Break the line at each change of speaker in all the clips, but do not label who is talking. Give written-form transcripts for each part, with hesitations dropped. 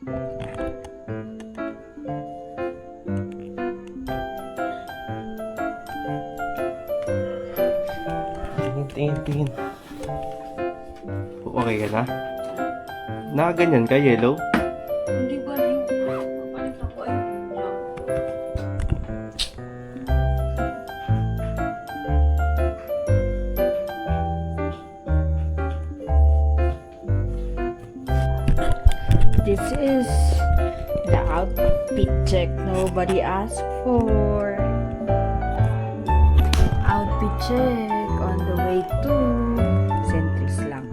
Tingin. Okay ka na? Nakaganyan ka, Yellow?
Hindi ba na yung papalit ako ay This is the outfit check nobody asked for. Outfit check on the way to Centris lang.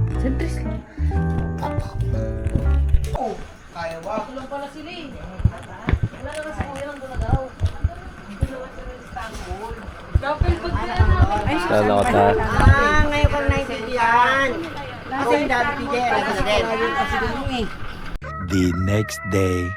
Kaya ba?
Tulong pala sila eh. Wala naman si Kuya ng Bulagaw. Hindi naman sila sa Istanbul. Double bag sila namin. Ay,
Lala ko ta.
Ngayon ko na naintindihan. Kasi yung dati DJ,
The next day.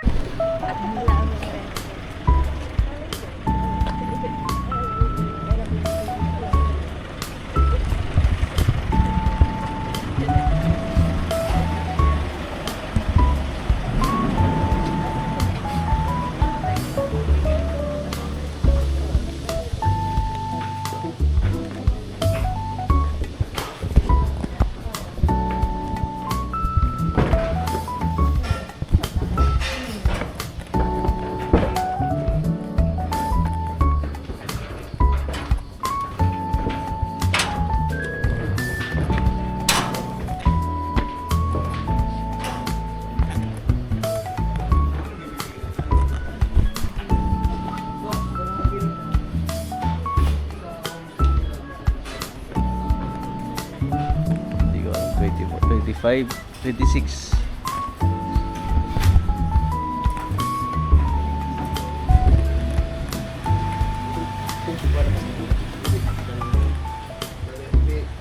Hindi ko alam, 24, 25, 26.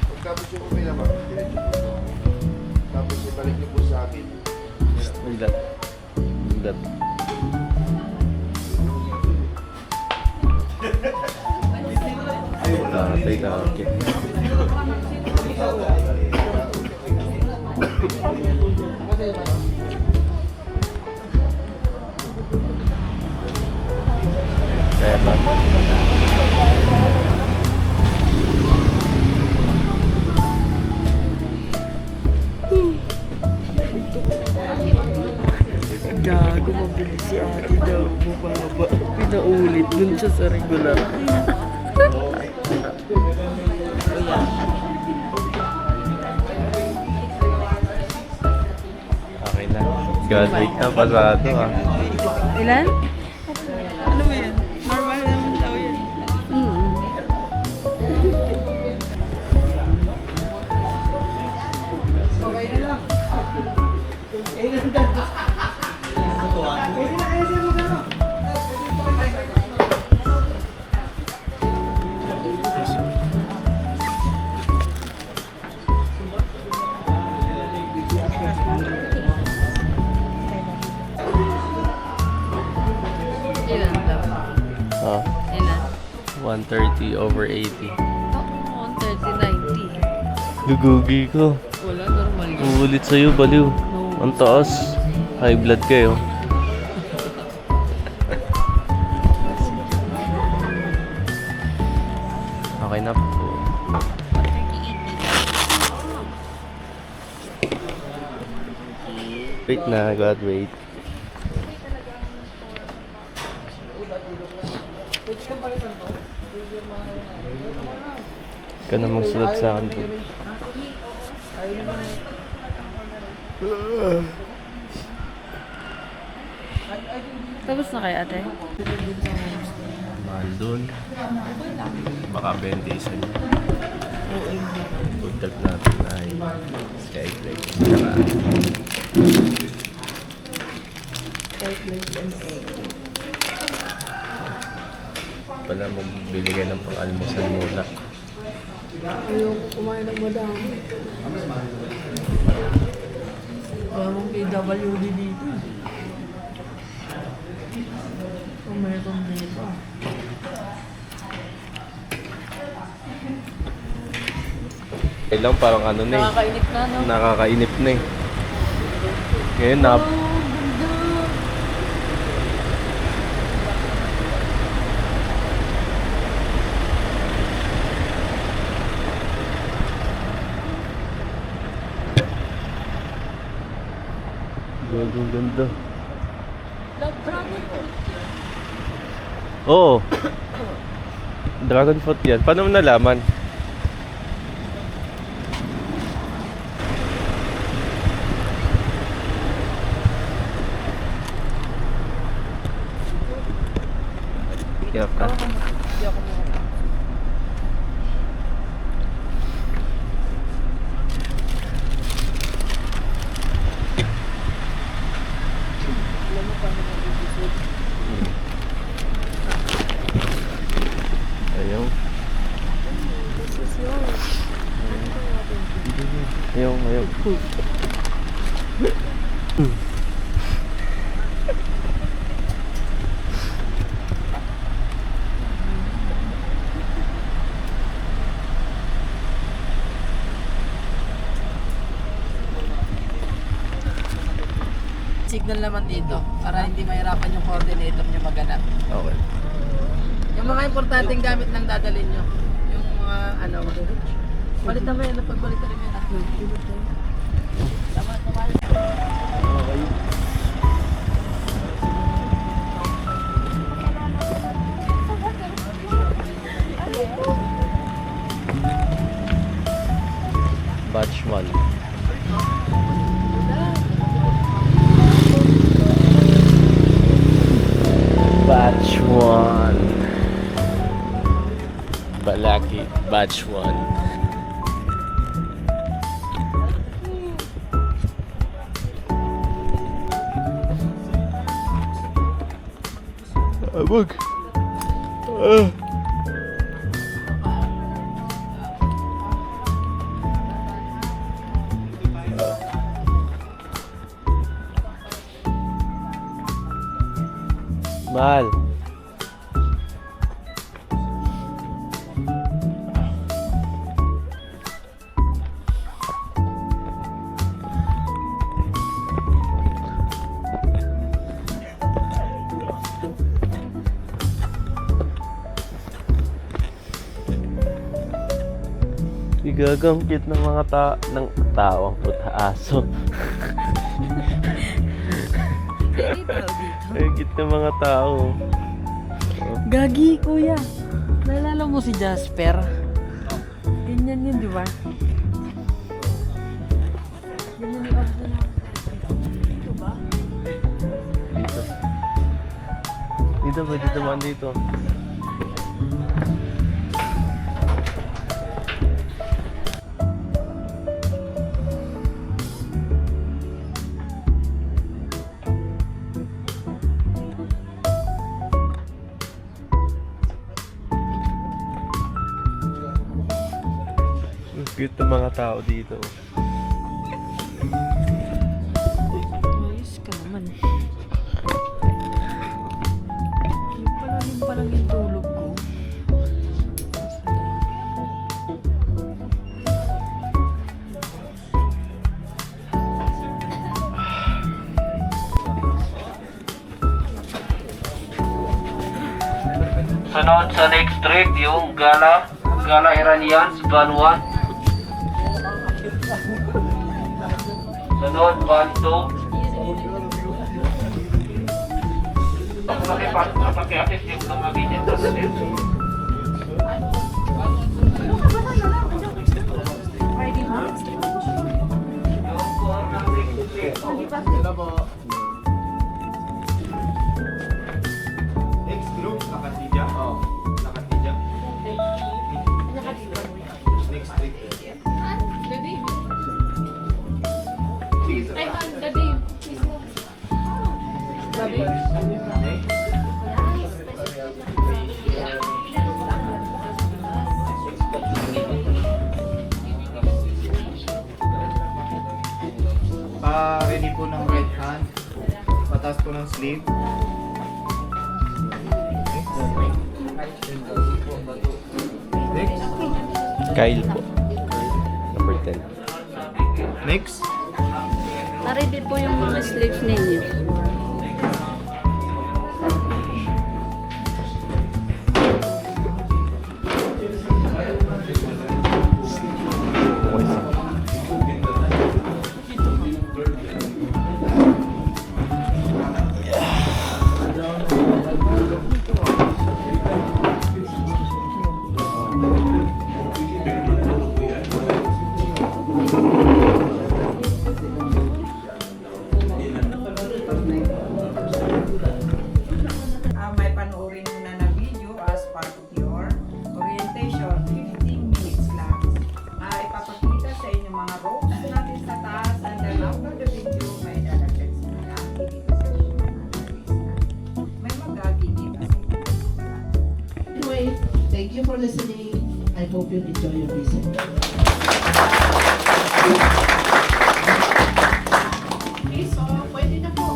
Pagkabot yung kumila ba? Tapos ibalik niyo po sa akin.
Ulat. Tatay na ako. Kaya ba?
gago, mabilis si ate daw. Bumaba. Pinaulit dun siya sa regular.
Okay na. Graduate na, pasado ah.
Ilan?
Ano ba yan? Normal naman daw yan.
Ilan daw?
Ah,
Ilan?
130 over 80.
Oo, 130, 90.
Lugugi ko.
Wala, normal yun.
Uulit sa'yo, baliw. Ang taas. High blood kayo. Okay na po. Wait na, God, wait. Ka na magsulat sa akin po.
Tapos na kayo, ate?
Mahal dun. Baka 20 isa niya. Food tag natin ay Skyflex. Pala magbili ka ng pang-almusal muna.
Ayoko kumain ng madami. Wala mong PWD dito. Kung meron dito.
Kailang parang ano na eh.
Nakakainip na, no?
Nakakainip na eh. Ngayon na Ang ganda.
Love dragon fruit.
Oo. Dragon fruit yan. Paano mo nalaman? Hirap ka?
Hindi ako mga. Alam mo paano mag-episode?
Ayaw.
This is yours.
Ayaw, ayaw.
Signal naman dito para hindi mahirapan yung coordinator nyo maganap.
Okay.
Yung mga importanteng gamit lang dadalhin nyo. Yung mga ano. Palitan mo yan. Pagpalitan mo yan. Tama, tama.
Okay. Batch 1. Batch 1. Balaki Batch 1. Abog. Mahal. Igagangkit ng mga tao ang puta aso. Igagangkit ng mga tao.
Gagi, kuya. Naalala mo si Jasper? Ganyan yun, di ba? Ganyan yung abdo na. Dito ba?
Dito. Dito, pwede naman dito. Ang cute ng mga tao dito.
Ayos ka naman. Yung pa lang yung tulog ko.
Sunod sa next trip, yung Gala Iranians, Van 1. Sunod, Van 2. Pakiatis yung mga ganyan sa natin.
Next group, nakatidya? Oo. Nakatidya. Next week.
Daddy.
Sige, sir.
Ay, daddy. Daddy.
Ready po ng right hand. Patas po ng sleeve. Next.
Kyle po. Number 10.
Next.
Na-ready po yung mga sleeves ninyo.
Okay.
listening. I hope you enjoy your visit. Okay, so pwede na po.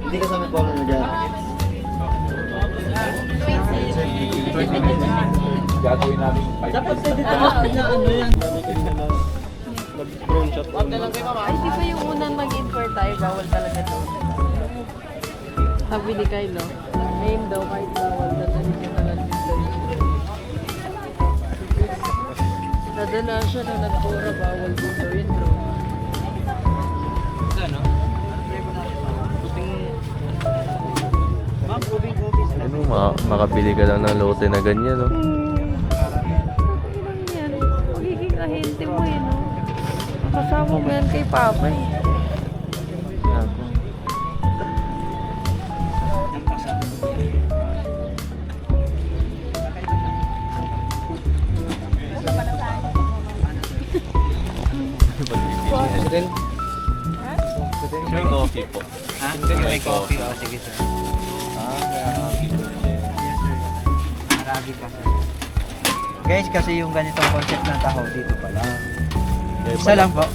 Hindi kasama po ako na
Gagawin namin
Dapat pwede na ano yan.
mag-drone shot.
Ay, di ba yung unang mag-import tayo, bawal talaga daw. Sabi ni Kylo, ngayon daw kahit bawal na talaga dito. Nadala siya na nagpura, bawal dito yun, bro.
Ano, makabili ka lang ng lote na ganyan, no?
Yan, magiging ahente mo yun, no? Kasama mo yan kay Papa, eh.
May coffee po.
Ha? May coffee. Oh, sige sir. Marami ka sir. Guys, kasi yung ganitong concept ng taho dito pala. Isa lang po.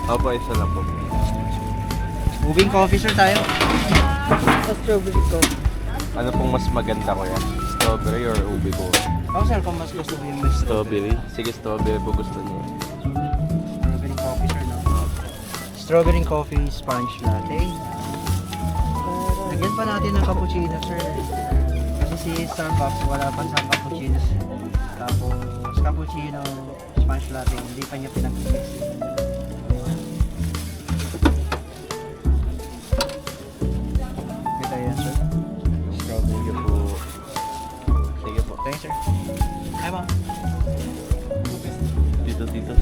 Opo, isa lang po.
Moving coffee sir tayo.
Strawberry ko.
Ano pong mas maganda ko yan? Strawberry or ube ko?
Ako sir, kung mas gusto mo yung
Strawberry? Sige, strawberry po gusto niyo.
Strawberry coffee sir, no? Strawberry coffee sponge latte. Lagyan pa natin ng cappuccino sir. Kasi si Starbucks wala pa sa cappuccino. Tapos cappuccino sponge latte, hindi pa niya pinag-mix. Ito yan sir. Strawberry po.
Sige po.
Thanks sir. Hi ma'am.
Dito.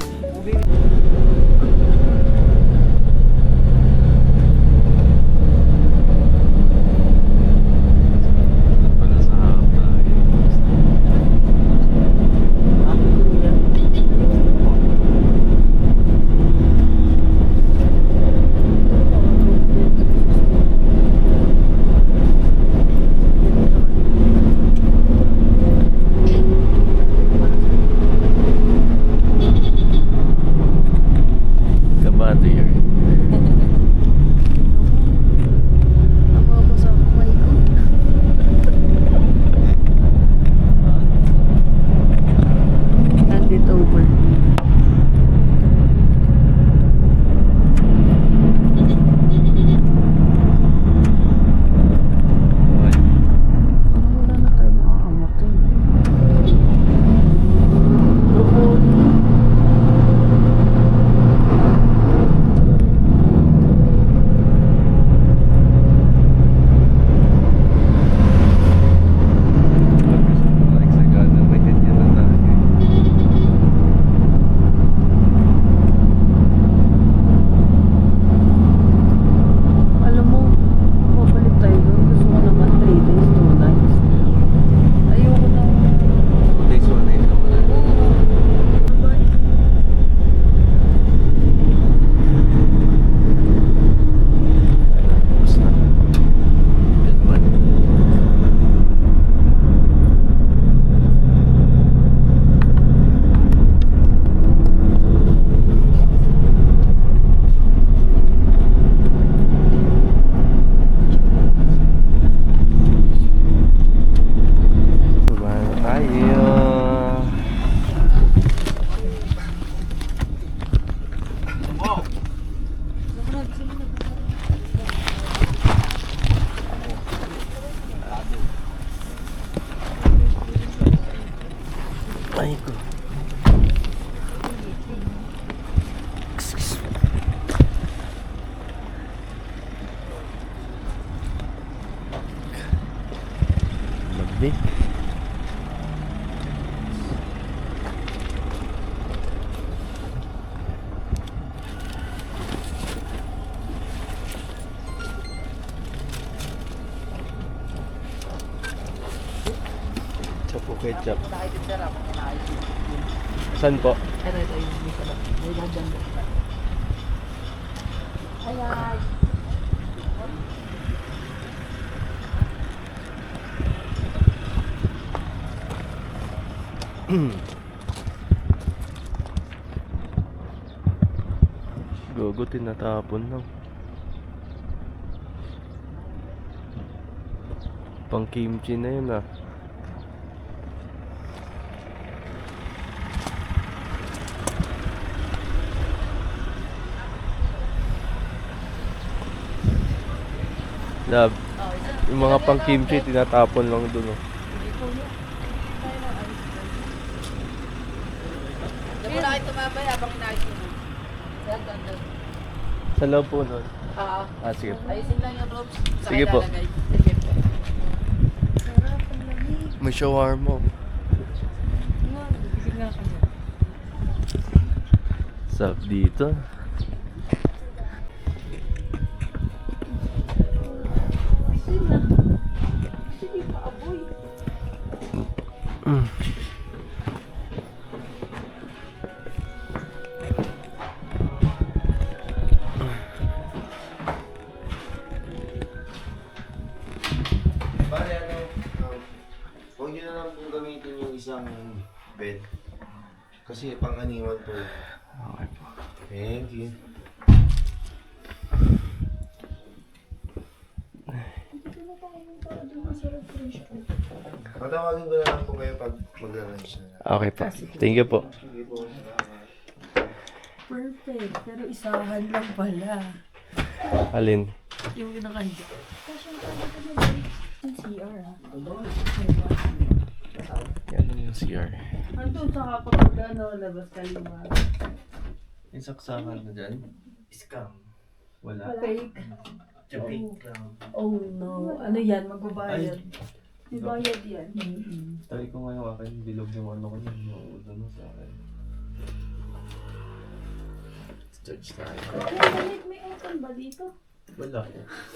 Di? Chapo ketchup.
Nakaitin sir ako. Nakaitin.
Saan po?
Ito yung may sarap. May dadyan doon. Ayan.
Gogo, tinatapon lang. Pang kimchi na yun ah. Love, yung mga pang kimchi tinatapon lang dun oh.
Diyan mo na kayo tumambay habang inaayos mo. Ayan, doon.
Sa loob po nun.
Oo.
Ah, sige po.
Ayusin lang yung ropes. Saka
Sige po.
ilalagay. Sige po.
May shawarma. Sarap dito.
Bale, huwag nyo na lang pong gamitin yung isang bed. Kasi pang-aniwan po.
Okay po.
Thank you. Patawagin ko na lang po kayo pag magla-lunch na.
Okay po. Thank you po.
Sige po.
Perfect. Pero isahan lang pala.
Alin?
Yung nakahanda. Yung CR ah.
Yan yung CR.
Andun sa kapag ano, labas kaliwa.
Yung saksakan na dyan? Scam. Wala.
Fake.
Fake.
Oh no. Ano yan? Magbabayad. May bayad yan.
Try ko ngayon akin. Bilog yung ano ko yun. Yung ano sa akin. Search tayo.
May open ba dito?
Wala.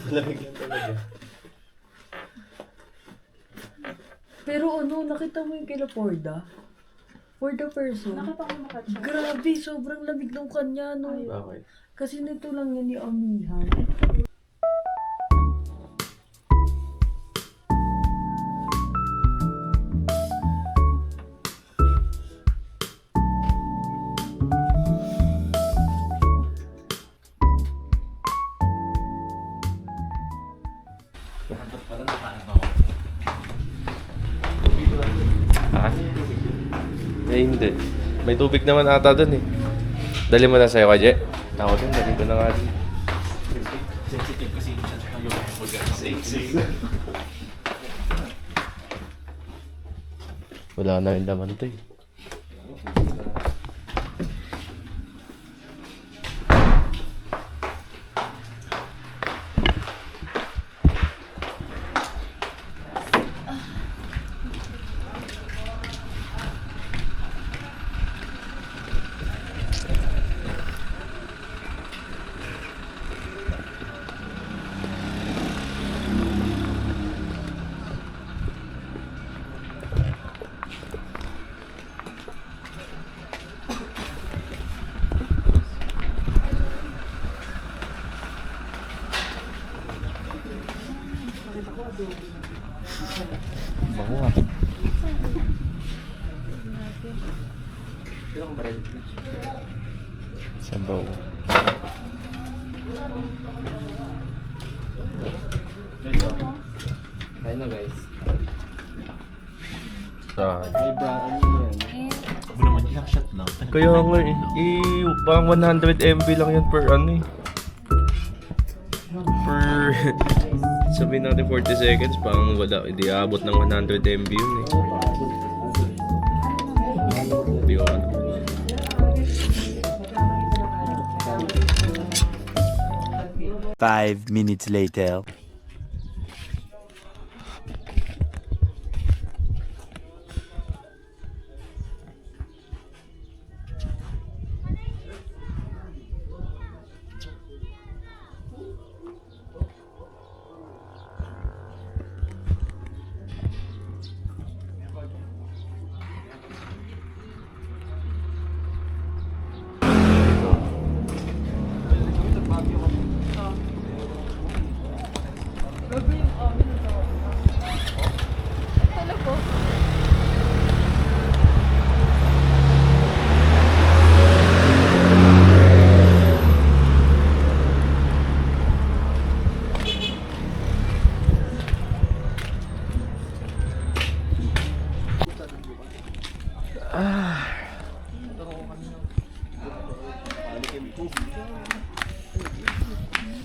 Malamig lang talaga.
Pero ano, nakita mo yung kila Porda? For the person. Nakita ko nakatsa. Grabe, sobrang lamig ng kanya, no?
Bakit?
Kasi nito lang yan ni Amihan.
Ah? Eh, hindi. May tubig naman ata dun eh. Dali mo na sa'yo, Kaje. Ako din, dali ko na nga din. Sensitive kasi yung wala na yung laman to eh. Bango ah. Sabaw.
Kaya na guys.
Saan?
May yan.
Kaya nga eh. Parang 100 MB lang yan per ano eh. Per... Sabihin natin 40 seconds, parang wala. Hindi abot ng 100 MB yun eh. Hindi ko ano.
Five minutes later.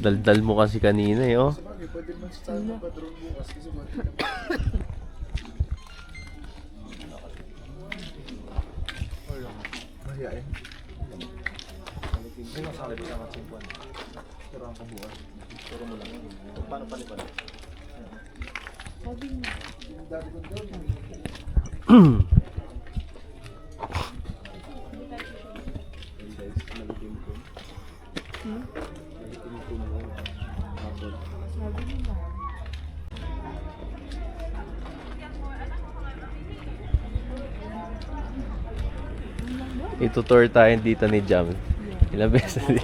Daldal mo kasi kanina eh, oh. Itutour tayo dito ni Jam. Ilang beses din.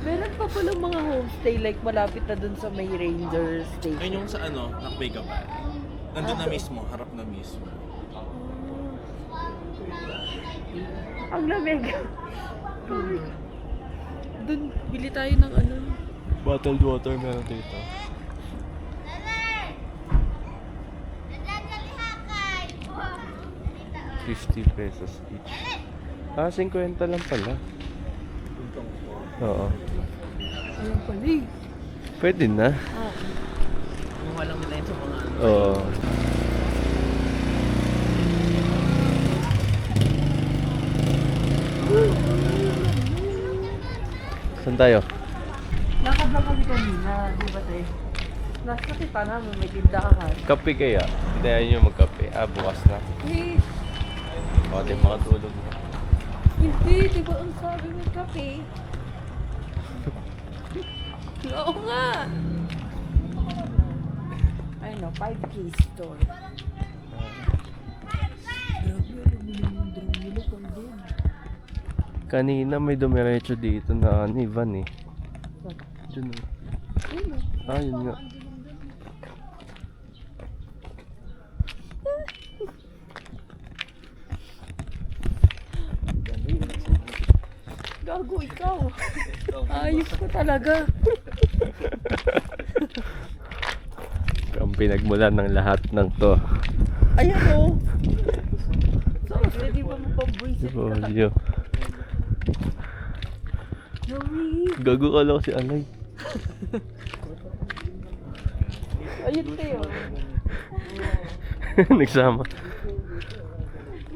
Meron pa palang mga homestay like malapit na dun sa may Ranger Station.
Ayun yung sa ano, Nakbay ka pa. Nandun na mismo, harap na mismo.
Ang lamig. Dun, bili tayo ng ano.
Bottled water meron dito. $50 each. Ah, 50 lang pala. Oo.
Ayun pala eh.
Pwede na.
Kung walang nila yun sa mga ano.
Oo. Saan tayo?
Lakad lang kami kanina, di ba tayo? Nasa kita namin, may tindahan.
Kape kaya? Hindi ayaw nyo magkape. Ah, bukas na.
Eh,
O, di makatulog na.
hindi, di ba ang sabi mo kape? Oo nga! Ayun o, 5K store.
Kanina may dumiretso dito na ni Van eh. Diyan oh. Ah, yun nga.
Gago ikaw! Ayos ko talaga!
Ang pinagmulan ng lahat ng to.
Ayan o! So, pwede ba mo pang-bracelet ka?
Polio.
Nawi!
Gago ka lang si Alay.
Ayun tayo.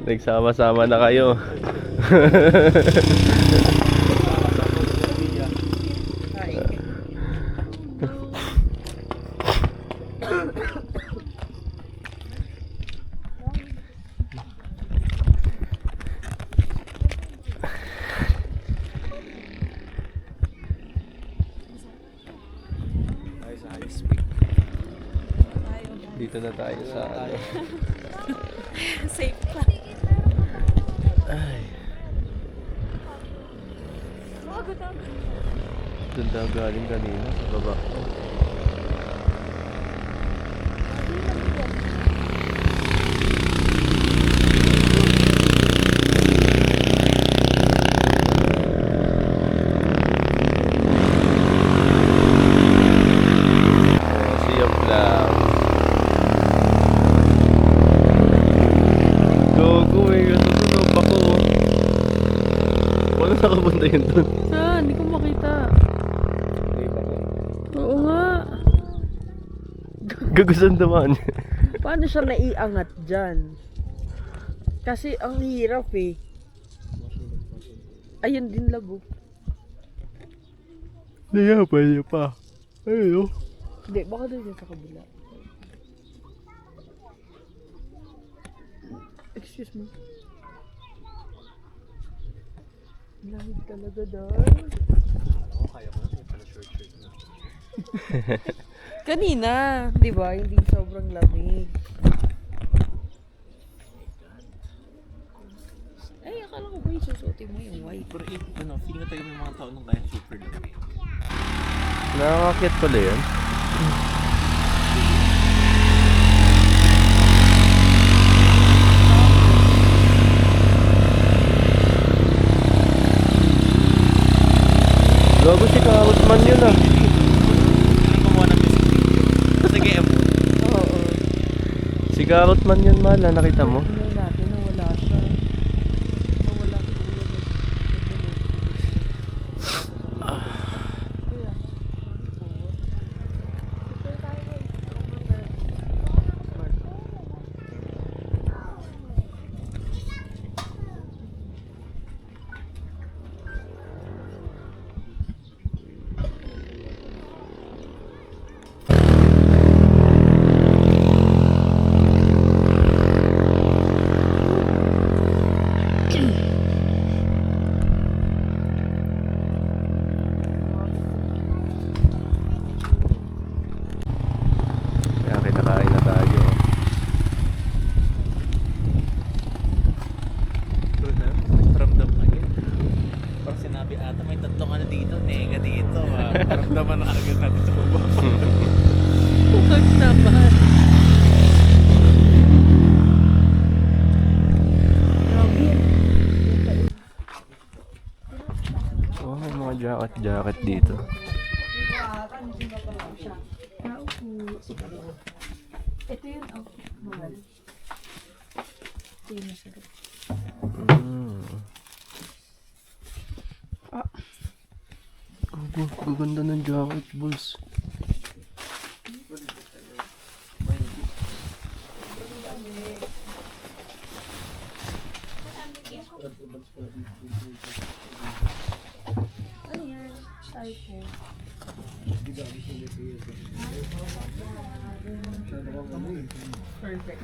Nagsama-sama na kayo. Dito na tayo sa ano.
Safe pa.
Ay. Doon daw galing kanina sa baba. Sea of Love. Gogo eh, natutunog ako. Paano nakapunta yun doon?
Saan? Hindi ko makita. Oo nga.
Gagusan naman.
Paano siya naiangat dyan? Kasi ang hirap eh. Ayun din labo.
Nayapan niya pa. Ayun oh.
Hindi, baka doon yan sa kabila. Excuse me. Lamig talaga doon. Kanina, di ba? Hindi sobrang lamig. Ay, akala ko ba yung susuotin mo yung white?
Pero ano, feeling na tayo may mga tao nung kaya super lang.
Nakakakit pala yan. Gago si Carrot Man yun ah.
Kumuha ng music video. Sige,
Oo.
Si Carrot Man yun, Mal. Nakita mo?
Tingnan natin, nawala siya. Nawala ko.
Kaya kinakain na tayo.
Ramdam na yun. Parang sinabi ata may tatlong ano dito, nega dito. Paramdaman na agad natin sa baba.
Huwag naman.
Oh, may mga jacket dito.
Ito yun, oh. Mahal. Ito yun, masarap.
Gaganda ng jacket, balls.
Ano yan? Typo. Perfect.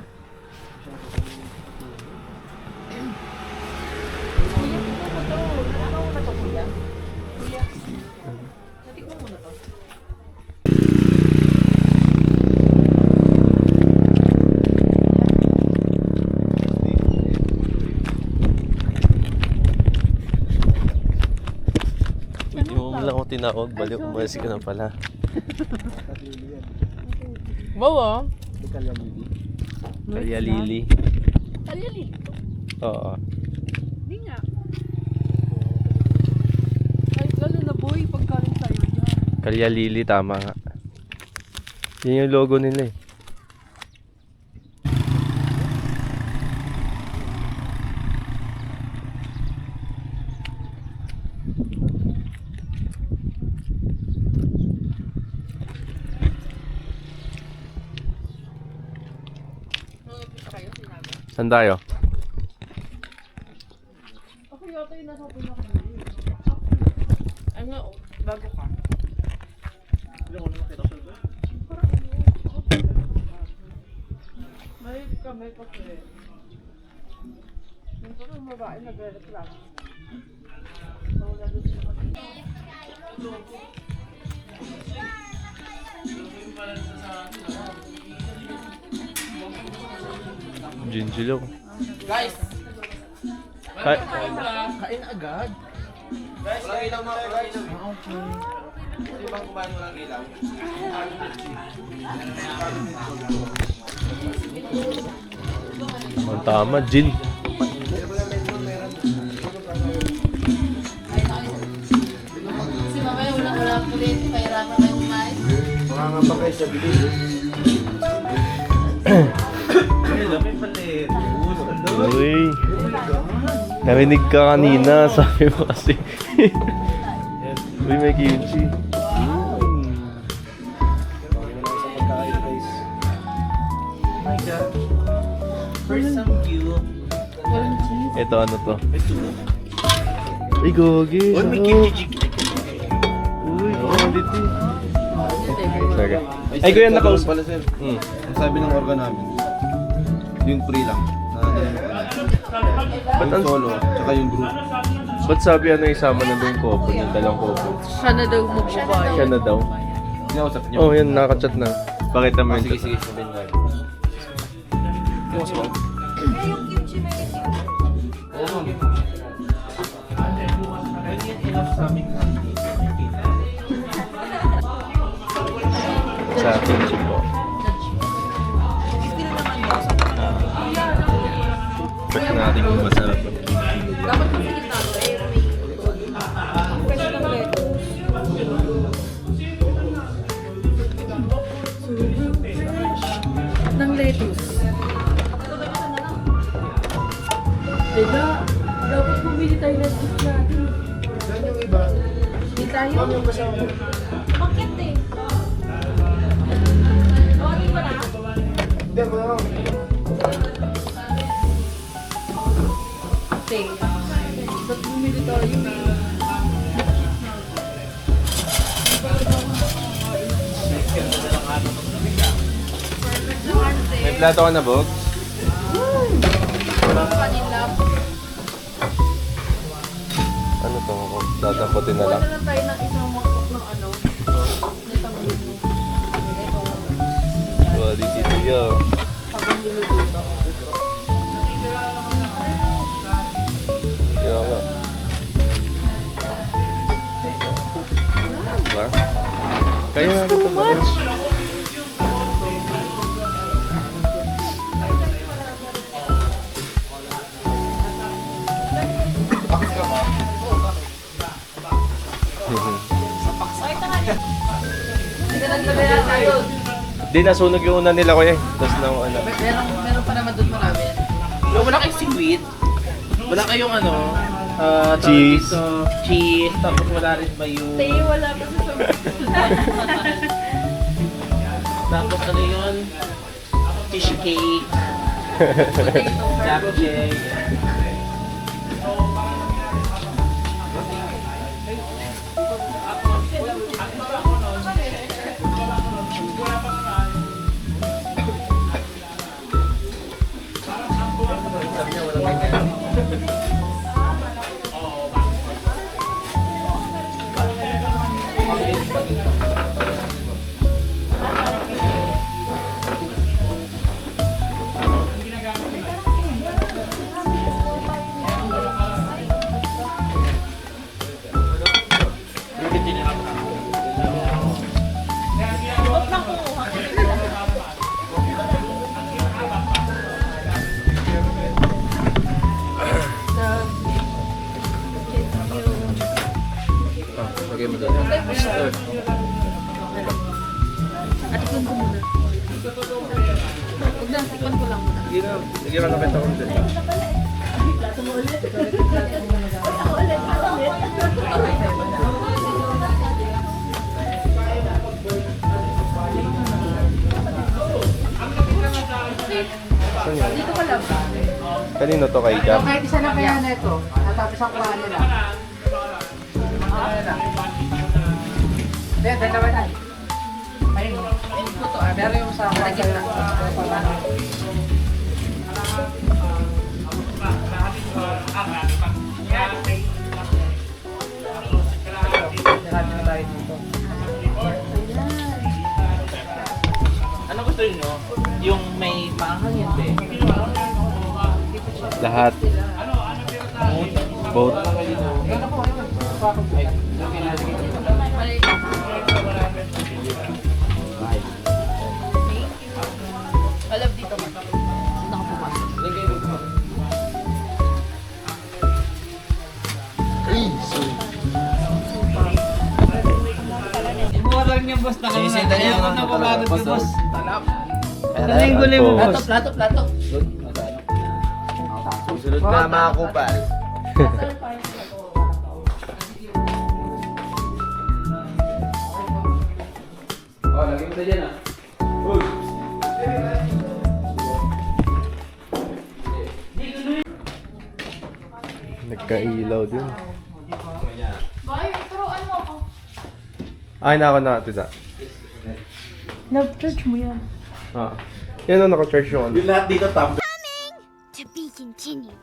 Hindi mo lang ako tinawag, balik umalis ka na pala.
Bawa?
Kalya Lili.
Kalya Lili?
Oo.
Hindi nga. Kahit lalo na boy, pagkarin tayo dyan.
Kalya Lili, tama nga. Yan yung logo nila eh. Saan tayo?
Ako yata yung nasa pinaka. Ay nga, oh, bago ka. May kami kasi. Yung parang babae nag-reklamo.
Ginjilo.
Guys!
Kain agad.
Walang ilaw mga guys. Ibang kumain walang ilaw.
Oh, tama, gin.
Si mamaya wala po rin, kahirapan kayo kumain.
Mga nga pa kayo sa bilis.
Uy. Narinig ka kanina, sabi mo kasi. Uy, may kimchi.
My God. First some cute.
Ito, ano to? Ay, gogi.
Uy, may kimchi.
Uy, quality. Sorry. Ay, kuya, nakausap.
pala sir.
Hmm.
Ang sabi ng organ namin, yung free lang.
Ba't
Yung
ang-
solo, tsaka yung group.
Ba't sabi ano isama na doon yung couple, yung dalang couple?
Siya na daw magbabayad.
Siya na daw.
Kinausap niyo?
Oh, yan, nakachat na. Pakita mo yun.
Sige, sige, sabihin nga. Kinausap mo?
sa kimchi po. Check natin kung masarap ang kimchi nila.
Dapat yung kita ko eh, may utol. Fresh ng lettuce. Sobrang fresh ng lettuce. Diba? Dapat bumili tayo ng lettuce natin.
Saan yung iba?
Hindi tayo.
Saan yung kasama mo?
Bakit eh? Bakit ba na?
Hindi, ako lang.
Ate, ba't bumili tayo?
May plato ka na, Bog?
Kanila.
Ano to? Dadamputin na lang.
Wala na tayo ng isang mangkok ng ano. Netang luto. Ito.
Quality to yo.
Habang niluluto.
Kaya nga. Diba? Kaya nga ito ba?
Hindi ka naglagay na tayo.
Di nasunog yung una nila ko eh. Tapos na ano.
Meron pa naman doon marami. Yung wala kayong seaweed. Wala kayong ano, tawag
Cheese.
dito, cheese. Tapos wala rin ba yung...
Tayo wala kasi sa
Tapos ano yun? Tissue cake. Japchae.
Lagay mo doon.
Atikon ko muna. Huwag na, tikon ko lang muna.
Sige na. Sige ka nakita ko din. Saan yun?
Dito ka lang.
Kanino to kay Jam?
Kahit isa na kaya na ito. Natapos ang kuhaan nila. Hindi, dalawa na. Ayun. Pero yung sa akin na.
Ano gusto niyo? Yung may panghang yun, be?
Lahat. Both.
Alam dito ka. Nakapumasok.
Ibuha lang niya, boss.
Sisinta niya
Ayaw ko
yung
na pumadot yung boss.
Talap.
Naling-guli mo, boss.
Plato.
Susunod na mga kupal.
Oh, lagay mo na dyan ah.
Nagkailaw din.
Boy, turuan mo ako.
Ay, na ako na, tita.
Love-church mo yan.
Ah. Yan o, naka-charge yung ano.
Yung lahat dito top.
To be continued.